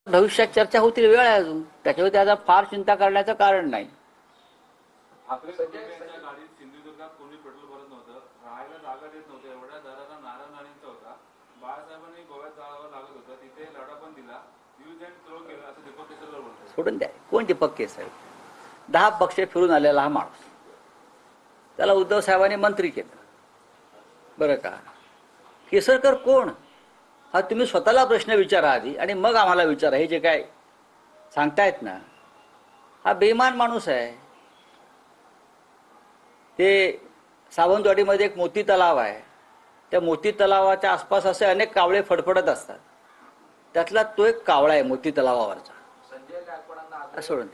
भविष्यात चर्चा होतील, वेळ आहे अजून, त्याच्यावर त्याचा फार चिंता करण्याचं कारण नाही. ठाकरे कुटुंबियांच्या गाडीत सिंधुदुर्गात कोणी पेट्रोल भरत नव्हतं, राहायला जागा देत नव्हतं, एवढ्या दराला नारायणचा होता. बाळासाहेबांनी गोव्यात जावं लागत होतं, तिथे लढा पण दिला, यूज अँड थ्रो केलं असं दीपक केसरकर बोलतो. सोडून द्या, कोण दीपक केसरकर? 10 पक्ष फिरून आलेला हा माणूस, त्याला उद्धव साहेबांनी मंत्री केलं, बरं का? केसरकर कोण हा तुम्ही स्वतःला प्रश्न विचारा आधी, आणि मग आम्हाला विचारा. हे जे काय सांगतायत ना, हा बेईमान माणूस आहे. ते सावंतवाडीमध्ये एक मोती तलाव आहे, त्या मोती तलावाच्या आसपास असे अनेक कावळे फडफडत असतात, त्यातला तो एक कावळा आहे मोती तलावावरचा. सोडून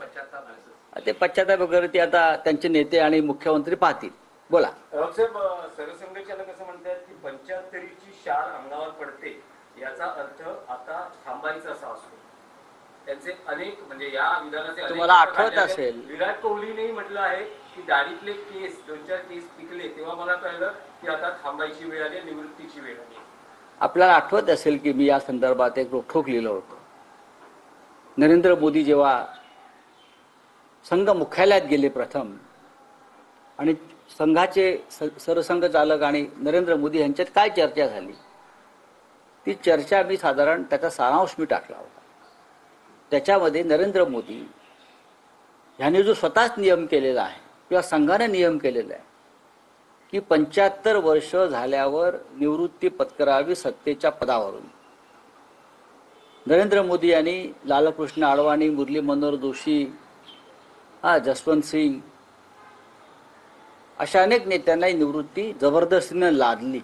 ते पश्चाताप वगैरे ते आता त्यांचे नेते आणि मुख्यमंत्री पाहतील. बोला. सरसंघचालक असं म्हणतात की 75ची शाळ अंगावर पडते, याचा अर्थ आता थांबायचा असा असतो. त्यांचे अनेक म्हणजे या विधानाचे तुम्हाला आठवत असेल, विराट कोहलीने म्हटलं आहे की दाढीतले केस 2-4 केस पिकले तेव्हा मला कळलं की आता थांबायची वेळ आली, निवृत्तीची वेळ आली. आपल्याला आठवत असेल की मी या संदर्भात एक रोखोक लिहिलं होतं. नरेंद्र मोदी जेव्हा संघ मुख्यालयात गेले प्रथम, आणि संघाचे सरसंघचालक आणि नरेंद्र मोदी यांच्यात काय चर्चा झाली, ती चर्चा मी साधारण त्याचा सारांश मी टाकला होता. त्याच्यामध्ये नरेंद्र मोदी ह्याने जो स्वतःच नियम केलेला आहे किंवा संघाने नियम केलेला आहे की 75 वर्ष झाल्यावर निवृत्ती पत्करावी सत्तेच्या पदावरून, नरेंद्र मोदी यांनी लालकृष्ण अडवाणी, मुरली मनोहर जोशी, जसवंत सिंग अशा अनेक नेत्यांना निवृत्ती जबरदस्तीने लादली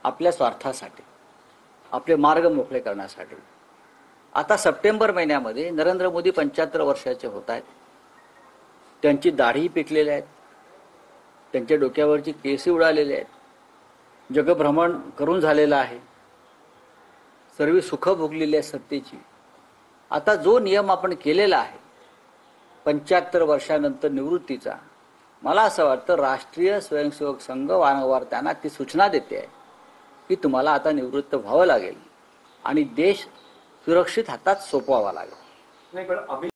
आपल्या स्वार्थासाठी, आपले मार्ग मोकळे करण्यासाठी. आता सप्टेंबर महिन्यामध्ये नरेंद्र मोदी 75 वर्षाचे होत आहेत. त्यांची दाढी पिकलेल्या आहेत, त्यांच्या डोक्यावरची केस उडालेले आहेत, जगभ्रमण करून झालेलं आहे, सर्व सुख भोगलेली आहे सत्तेची. आता जो नियम आपण केलेला आहे 75 वर्षानंतर निवृत्तीचा, मला असं वाटतं राष्ट्रीय स्वयंसेवक संघ वारंवार त्यांना ती सूचना देते आहे की तुम्हाला आता निवृत्त व्हावं लागेल आणि देश सुरक्षित हातात सोपवावा लागेल. नाही पण